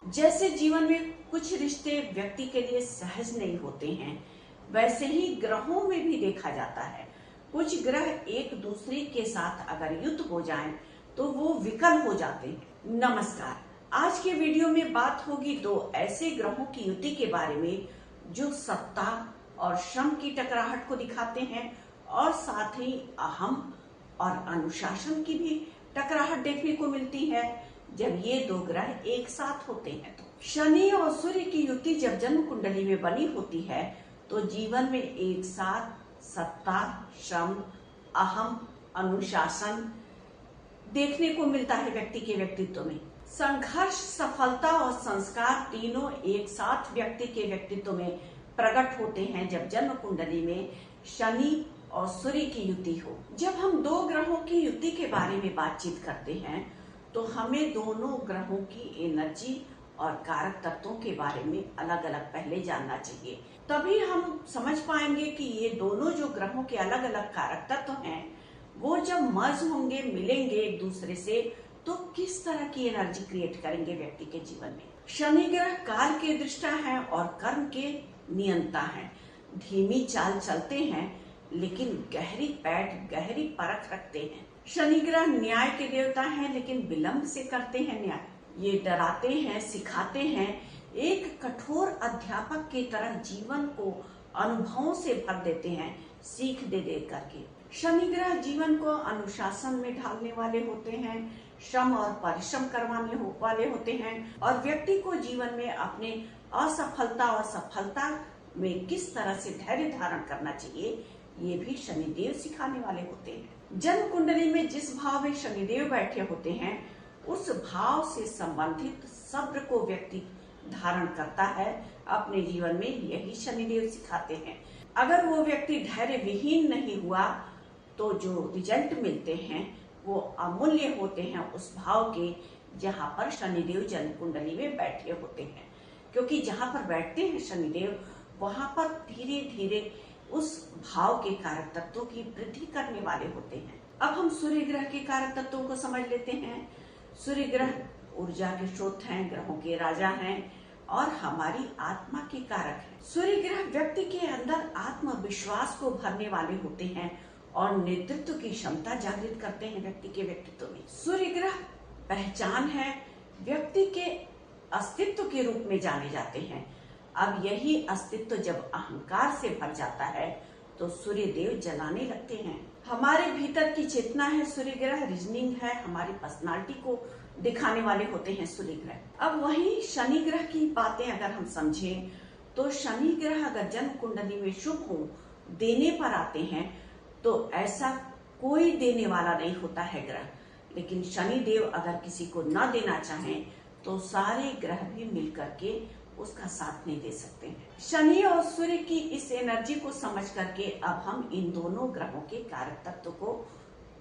जैसे जीवन में कुछ रिश्ते व्यक्ति के लिए सहज नहीं होते हैं, वैसे ही ग्रहों में भी देखा जाता है। कुछ ग्रह एक दूसरे के साथ अगर युद्ध हो जाएं, तो वो विकल हो जाते हैं। नमस्कार, आज के वीडियो में बात होगी दो ऐसे ग्रहों की युति के बारे में जो सत्ता और श्रम की टकराहट को दिखाते हैं और साथ ही अहम और अनुशासन की भी टकराहट देखने को मिलती है जब ये दो ग्रह एक साथ होते हैं। तो शनि और सूर्य की युति जब जन्म कुंडली में बनी होती है तो जीवन में एक साथ सत्ता, श्रम, अहम, अनुशासन देखने को मिलता है व्यक्ति के व्यक्तित्व में। संघर्ष, सफलता और संस्कार तीनों एक साथ व्यक्ति के व्यक्तित्व में प्रकट होते हैं जब जन्म कुंडली में शनि और सूर्य की युति हो। जब हम दो ग्रहों की युति के बारे में बातचीत करते हैं तो हमें दोनों ग्रहों की एनर्जी और कारक तत्वों के बारे में अलग अलग पहले जानना चाहिए, तभी हम समझ पाएंगे कि ये दोनों जो ग्रहों के अलग अलग कारक तत्व हैं वो जब मर्ज होंगे, मिलेंगे एक दूसरे से, तो किस तरह की एनर्जी क्रिएट करेंगे व्यक्ति के जीवन में। शनि ग्रह काल के दृष्टा है और कर्म के नियंता है। धीमी चाल चलते हैं लेकिन गहरी परख रखते हैं। शनि ग्रह न्याय के देवता हैं लेकिन विलंब से करते हैं न्याय। ये डराते हैं, सिखाते हैं, एक कठोर अध्यापक की तरह जीवन को अनुभवों से भर देते हैं, सीख दे करके। शनि ग्रह जीवन को अनुशासन में ढालने वाले होते हैं, श्रम और परिश्रम करवाने वाले होते हैं और व्यक्ति को जीवन में अपने असफलता और सफलता में किस तरह से धैर्य धारण करना चाहिए ये भी शनिदेव सिखाने वाले होते हैं। जन्म कुंडली में जिस भाव में शनिदेव बैठे होते हैं उस भाव से संबंधित सब्र को व्यक्ति धारण करता है अपने जीवन में, यही शनिदेव सिखाते हैं। अगर वो व्यक्ति धैर्य विहीन नहीं हुआ तो जो रिजल्ट मिलते हैं वो अमूल्य होते हैं उस भाव के जहाँ पर शनिदेव जन्म कुंडली में बैठे होते हैं, क्योंकि जहाँ पर बैठते हैं शनिदेव वहां पर धीरे धीरे उस भाव के कारक तत्वों की वृद्धि करने वाले होते हैं। अब हम सूर्य ग्रह के कारक तत्वों को समझ लेते हैं। सूर्य ग्रह ऊर्जा के स्रोत हैं, ग्रहों के राजा हैं और हमारी आत्मा के कारक हैं। सूर्य ग्रह व्यक्ति के अंदर आत्मविश्वास को भरने वाले होते हैं और नेतृत्व की क्षमता जागृत करते हैं व्यक्ति के व्यक्तित्व में। सूर्य ग्रह पहचान है, व्यक्ति के अस्तित्व के रूप में जाने जाते हैं। अब यही अस्तित्व जब अहंकार से भर जाता है तो सूर्य देव जलाने लगते हैं। हमारे भीतर की चेतना है सूर्य ग्रह, रीजनिंग है, हमारी पर्सनालिटी को दिखाने वाले होते हैं सूर्य ग्रह। अब वही शनि ग्रह की बातें अगर हम समझें तो शनि ग्रह अगर जन्म कुंडली में शुभ हो, देने पर आते हैं तो ऐसा कोई देने वाला नहीं होता है ग्रह, लेकिन शनि देव अगर किसी को न देना चाहें तो सारे ग्रह भी मिल करके उसका साथ नहीं दे सकते हैं। शनि और सूर्य की इस एनर्जी को समझ करके अब हम इन दोनों ग्रहों के कारक तत्व को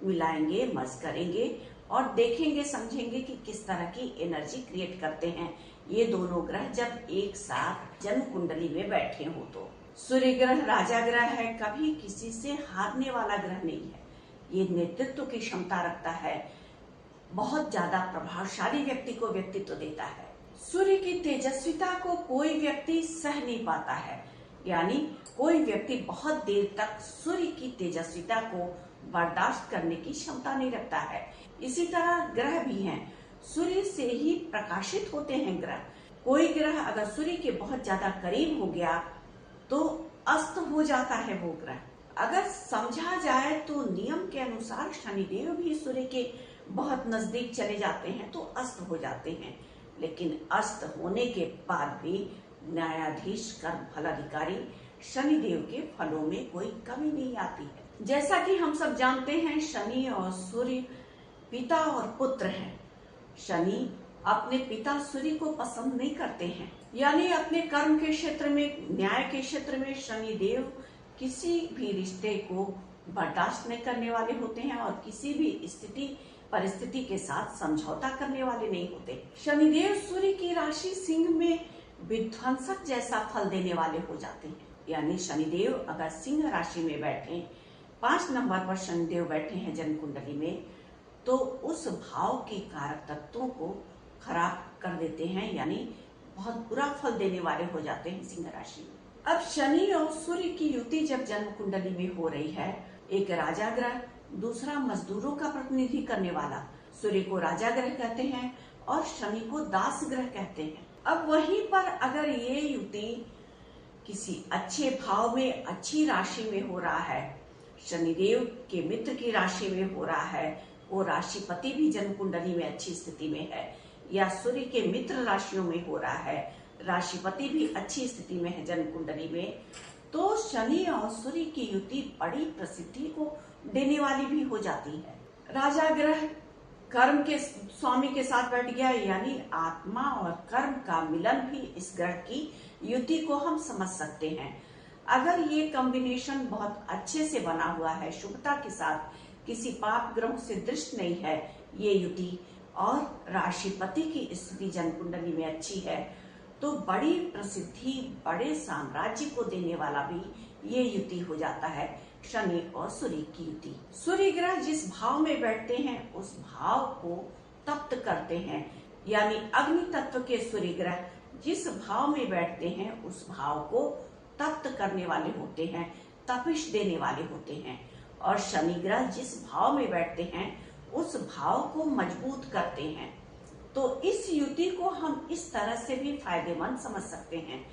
मिलाएंगे, मर्ज करेंगे और देखेंगे, समझेंगे कि किस तरह की एनर्जी क्रिएट करते हैं ये दोनों ग्रह जब एक साथ जन्म कुंडली में बैठे हो। तो सूर्य ग्रह राजा ग्रह है, कभी किसी से हारने वाला ग्रह नहीं है। ये नेतृत्व की क्षमता रखता है, बहुत ज्यादा प्रभावशाली व्यक्ति को व्यक्तित्व देता है। सूर्य की तेजस्विता को कोई व्यक्ति सह नहीं पाता है, यानी कोई व्यक्ति बहुत देर तक सूर्य की तेजस्विता को बर्दाश्त करने की क्षमता नहीं रखता है। इसी तरह ग्रह भी हैं, सूर्य से ही प्रकाशित होते हैं ग्रह। कोई ग्रह अगर सूर्य के बहुत ज्यादा करीब हो गया तो अस्त हो जाता है वो ग्रह। अगर समझा जाए तो नियम के अनुसार शनिदेव भी सूर्य के बहुत नजदीक चले जाते हैं तो अस्त हो जाते हैं, लेकिन अस्त होने के बाद भी न्यायाधीश, कर्म फल अधिकारी शनिदेव के फलों में कोई कमी नहीं आती है। जैसा कि हम सब जानते हैं शनि और सूर्य पिता और पुत्र हैं। शनि अपने पिता सूर्य को पसंद नहीं करते हैं, यानी अपने कर्म के क्षेत्र में, न्याय के क्षेत्र में शनिदेव किसी भी रिश्ते को बर्दाश्त नहीं करने वाले होते हैं और किसी भी परिस्थिति के साथ समझौता करने वाले नहीं होते। शनिदेव सूर्य की राशि सिंह में विध्वंसक जैसा फल देने वाले हो जाते हैं, यानी शनिदेव अगर सिंह राशि में बैठे, 5 नंबर पर शनिदेव बैठे हैं जन्म कुंडली में, तो उस भाव के कारक तत्वों को खराब कर देते हैं, यानी बहुत बुरा फल देने वाले हो जाते हैं सिंह राशि में। अब शनि और सूर्य की युति जब जन्म कुंडली में हो रही है, एक राजा ग्रह, दूसरा मजदूरों का प्रतिनिधि करने वाला, सूर्य को राजा ग्रह कहते हैं और शनि को दास ग्रह कहते हैं। अब वहीं पर अगर ये युति किसी अच्छे भाव में, अच्छी राशि में हो रहा है, शनिदेव के मित्र की राशि में हो रहा है, वो राशिपति भी जन्म कुंडली में अच्छी स्थिति में है, या सूर्य के मित्र राशियों में हो रहा है, राशिपति भी अच्छी स्थिति में है जन्म कुंडली में, तो शनि और सूर्य की युति बड़ी प्रसिद्धि को देने वाली भी हो जाती है। राजा ग्रह कर्म के स्वामी के साथ बैठ गया, यानी आत्मा और कर्म का मिलन भी इस ग्रह की युति को हम समझ सकते हैं। अगर ये कॉम्बिनेशन बहुत अच्छे से बना हुआ है, शुभता के साथ, किसी पाप ग्रहों से दृष्ट नहीं है ये युति, और राशिपति की स्थिति जन्म कुंडली में अच्छी है, तो बड़ी प्रसिद्धि, बड़े साम्राज्य को देने वाला भी ये युति हो जाता है शनि और सूर्य की युति। सूर्य ग्रह जिस भाव में बैठते हैं उस भाव को तप्त करते हैं, यानी अग्नि तत्व के सूर्य ग्रह जिस भाव में बैठते हैं उस भाव को तप्त करने वाले होते हैं, तपिश देने वाले होते हैं। और शनि ग्रह जिस भाव में बैठते हैं उस भाव को मजबूत करते हैं। तो इस युति को हम इस तरह से भी फायदेमंद समझ सकते हैं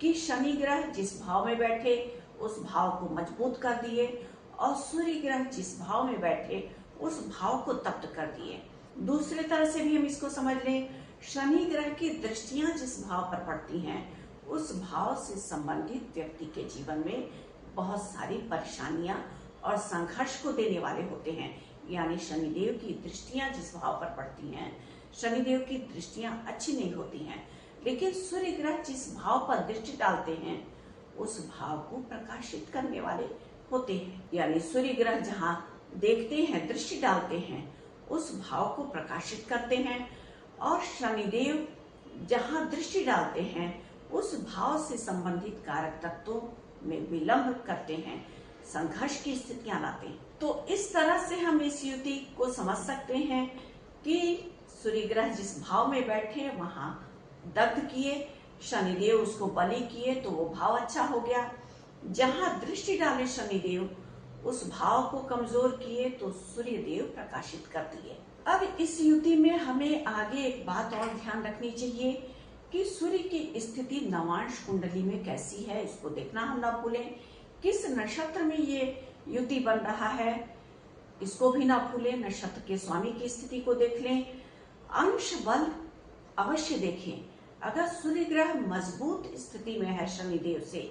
कि शनि ग्रह जिस भाव में बैठे उस भाव को मजबूत कर दिए, और सूर्य ग्रह जिस भाव में बैठे उस भाव को तप्त कर दिए। दूसरे तरह से भी हम इसको समझ लें, शनि ग्रह की दृष्टियां जिस भाव पर पड़ती हैं उस भाव से संबंधित व्यक्ति के जीवन में बहुत सारी परेशानियां और संघर्ष को देने वाले होते हैं। यानी शनिदेव की दृष्टियां जिस भाव पर पड़ती हैं, शनिदेव की दृष्टियां अच्छी नहीं होती हैं, लेकिन सूर्य ग्रह जिस भाव पर दृष्टि डालते हैं उस भाव को प्रकाशित करने वाले होते हैं। यानी सूर्य ग्रह जहाँ देखते हैं, दृष्टि डालते हैं, उस भाव को प्रकाशित करते हैं, और शनिदेव जहाँ दृष्टि डालते हैं उस भाव से संबंधित कारक तत्वों में विलंब करते हैं, संघर्ष की स्थितियां लाते हैं। तो इस तरह से हम इस युति को समझ सकते हैं कि सूर्य ग्रह जिस भाव में बैठे वहां दग्ध किए, शनिदेव उसको बलि किए तो वो भाव अच्छा हो गया। जहां दृष्टि डाले शनिदेव उस भाव को कमजोर किए तो सूर्यदेव प्रकाशित कर दिए। अब इस युति में हमें आगे एक बात और ध्यान रखनी चाहिए कि सूर्य की स्थिति नवांश कुंडली में कैसी है, इसको देखना हम ना भूलें। किस नक्षत्र में ये युति बन रहा है इसको भी ना भूलें। नक्षत्र के स्वामी की स्थिति को देख लें, अंश बल अवश्य देखें। अगर सूर्य ग्रह मजबूत स्थिति में है शनिदेव से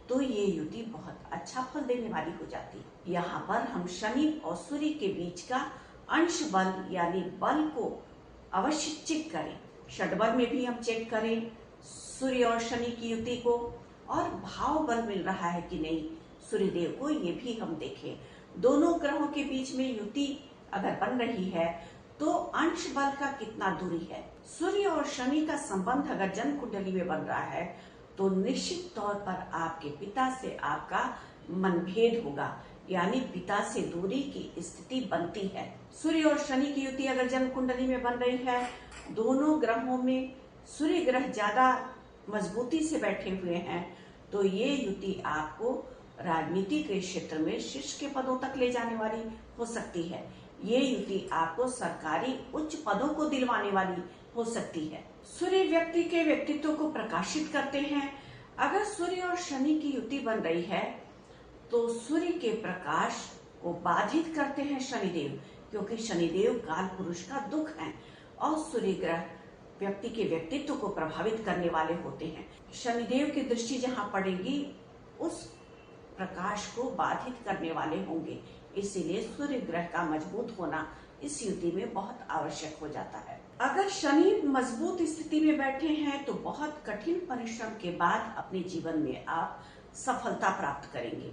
तो ये युति बहुत अच्छा फल देने वाली हो जाती है। यहाँ पर हम शनि और सूर्य के बीच का अंश बल यानी बल को अवश्य चेक करें। षटबल में भी हम चेक करें सूर्य और शनि की युति को, और भाव बल मिल रहा है कि नहीं सूर्यदेव को, ये भी हम देखें। दोनों ग्रहों के बीच में युति अगर बन रही है तो अंश बल का कितना दूरी है। सूर्य और शनि का संबंध अगर जन्म कुंडली में बन रहा है तो निश्चित तौर पर आपके पिता से आपका मनभेद होगा, यानी पिता से दूरी की स्थिति बनती है। सूर्य और शनि की युति अगर जन्म कुंडली में बन रही है, दोनों ग्रहों में सूर्य ग्रह ज्यादा मजबूती से बैठे हुए हैं, तो ये युति आपको राजनीति के क्षेत्र में शीर्ष के पदों तक ले जाने वाली हो सकती है। ये युति आपको सरकारी उच्च पदों को दिलवाने वाली हो सकती है। सूर्य व्यक्ति के व्यक्तित्व को प्रकाशित करते हैं। अगर सूर्य और शनि की युति बन रही है तो सूर्य के प्रकाश को बाधित करते हैं शनिदेव, क्योंकि शनिदेव काल पुरुष का दुख है, और सूर्य ग्रह व्यक्ति के व्यक्तित्व को प्रभावित करने वाले होते हैं। शनिदेव की दृष्टि जहां पड़ेगी उस प्रकाश को बाधित करने वाले होंगे, इसीलिए सूर्य ग्रह का मजबूत होना इस युति में बहुत आवश्यक हो जाता है। अगर शनि मजबूत स्थिति में बैठे हैं तो बहुत कठिन परिश्रम के बाद अपने जीवन में आप सफलता प्राप्त करेंगे।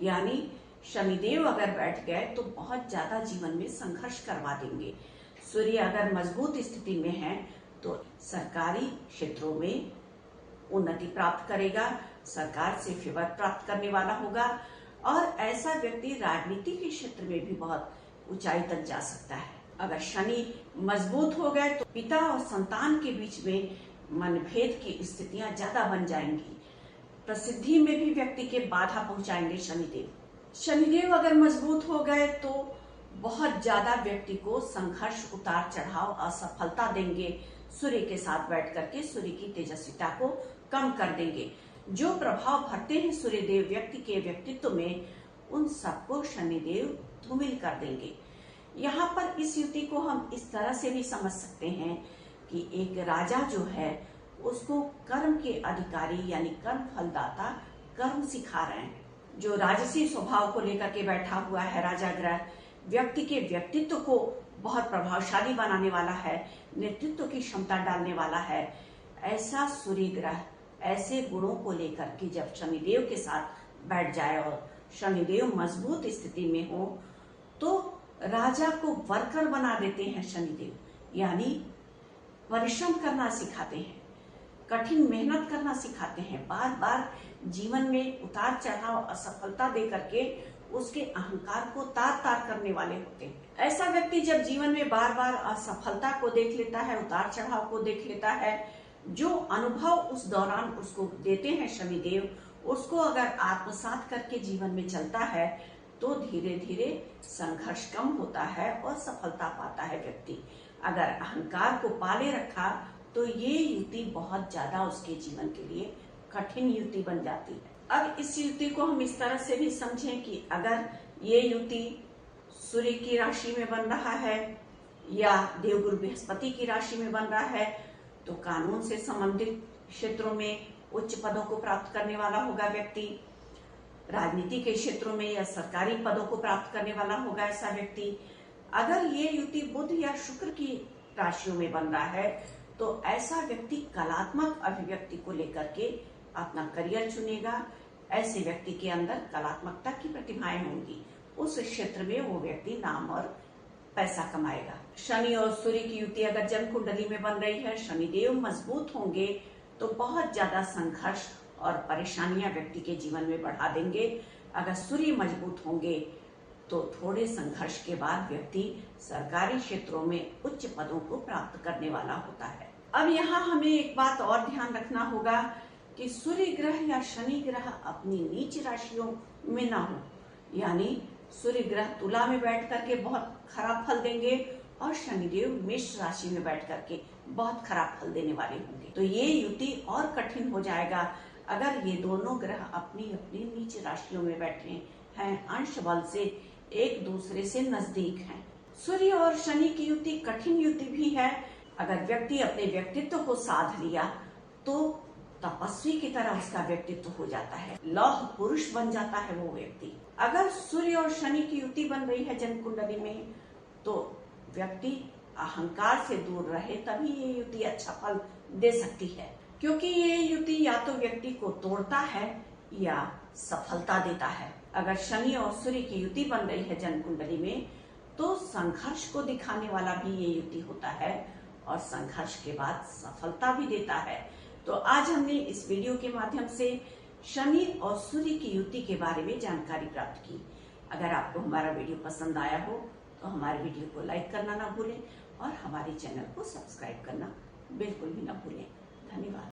यानी शनिदेव अगर बैठ गए तो बहुत ज्यादा जीवन में संघर्ष करवा देंगे। सूर्य अगर मजबूत स्थिति में है तो सरकारी क्षेत्रों में उन्नति प्राप्त करेगा, सरकार से फेवर प्राप्त करने वाला होगा, और ऐसा व्यक्ति राजनीति के क्षेत्र में भी बहुत ऊंचाई तक जा सकता है। अगर शनि मजबूत हो गए तो पिता और संतान के बीच में मनभेद की स्थितियां ज्यादा बन जाएंगी। प्रसिद्धि में भी व्यक्ति के बाधा पहुंचाएंगे शनिदेव। शनिदेव अगर मजबूत हो गए तो बहुत ज्यादा व्यक्ति को संघर्ष, उतार चढ़ाव, असफलता देंगे। सूर्य के साथ बैठ करके सूर्य की तेजस्विता को कम कर देंगे। जो प्रभाव भरते हैं सूर्यदेव व्यक्ति के व्यक्तित्व में, उन सबको शनिदेव धूमिल कर देंगे। यहाँ पर इस युति को हम इस तरह से भी समझ सकते हैं कि एक राजा जो है उसको कर्म के अधिकारी यानी कर्म फलदाता कर्म सिखा रहे हैं। जो राजसी स्वभाव को लेकर के बैठा हुआ है राजा ग्रह, व्यक्ति के व्यक्तित्व को बहुत प्रभावशाली बनाने वाला है, नेतृत्व की क्षमता डालने वाला है। ऐसा सूर्य ग्रह ऐसे गुणों को लेकर के जब शनिदेव के साथ बैठ जाए और शनिदेव मजबूत स्थिति में हो तो राजा को वर्कर बना देते हैं शनिदेव, यानी परिश्रम करना सिखाते हैं, कठिन मेहनत करना सिखाते हैं, बार बार जीवन में उतार चढ़ाव, असफलता दे करके उसके अहंकार को तार तार करने वाले होते हैं। ऐसा व्यक्ति जब जीवन में बार बार असफलता को देख लेता है, उतार चढ़ाव को देख लेता है, जो अनुभव उस दौरान उसको देते हैं शनिदेव, उसको अगर आत्मसात करके जीवन में चलता है तो धीरे धीरे संघर्ष कम होता है और सफलता पाता है व्यक्ति। अगर अहंकार को पाले रखा तो ये युति बहुत ज्यादा उसके जीवन के लिए कठिन युति बन जाती है। अब इस युति को हम इस तरह से भी समझें कि अगर ये युति सूर्य की राशि में बन रहा है या देवगुरु बृहस्पति की राशि में बन रहा है तो कानून से संबंधित क्षेत्रों में उच्च पदों को प्राप्त करने वाला होगा व्यक्ति। राजनीति के क्षेत्रों में या सरकारी पदों को प्राप्त करने वाला होगा ऐसा व्यक्ति। अगर ये युति बुध या शुक्र की राशियों में बन रहा है तो ऐसा व्यक्ति कलात्मक अभिव्यक्ति को लेकर के अपना करियर चुनेगा। ऐसे व्यक्ति के अंदर कलात्मकता की प्रतिभाएं होंगी, उस क्षेत्र में वो व्यक्ति नाम और पैसा कमाएगा। शनि और सूर्य की युति अगर जन्म कुंडली में बन रही है, शनिदेव मजबूत होंगे तो बहुत ज्यादा संघर्ष और परेशानियां व्यक्ति के जीवन में बढ़ा देंगे। अगर सूर्य मजबूत होंगे तो थोड़े संघर्ष के बाद व्यक्ति सरकारी क्षेत्रों में उच्च पदों को प्राप्त करने वाला होता है। अब यहाँ हमें एक बात और ध्यान रखना होगा कि सूर्य ग्रह या शनि ग्रह अपनी नीच राशियों में ना हो, यानी सूर्य ग्रह तुला में बैठ करके बहुत खराब फल देंगे और शनिदेव मेष राशि में बैठ करके बहुत खराब फल देने वाले होंगे। तो ये युति और कठिन हो जाएगा अगर ये दोनों ग्रह अपनी अपनी नीच राशियों में बैठे हैं, अंश बल से एक दूसरे से नजदीक हैं। सूर्य और शनि की युति कठिन युति भी है। अगर व्यक्ति अपने व्यक्तित्व को साध लिया तो तपस्वी की तरह उसका व्यक्तित्व हो जाता है, लौह पुरुष बन जाता है वो व्यक्ति। अगर सूर्य और शनि की युति बन रही है जन्म कुंडली में तो व्यक्ति अहंकार से दूर रहे तभी ये युति अच्छा फल दे सकती है, क्योंकि ये युति या तो व्यक्ति को तोड़ता है या सफलता देता है। अगर शनि और सूर्य की युति बन रही है जन्म कुंडली में तो संघर्ष को दिखाने वाला भी ये युति होता है और संघर्ष के बाद सफलता भी देता है। तो आज हमने इस वीडियो के माध्यम से शनि और सूर्य की युति के बारे में जानकारी प्राप्त की। अगर आपको हमारा वीडियो पसंद आया हो तो हमारे वीडियो को लाइक करना ना भूलें और हमारे चैनल को सब्सक्राइब करना बिल्कुल भी ना भूलें। धन्यवाद।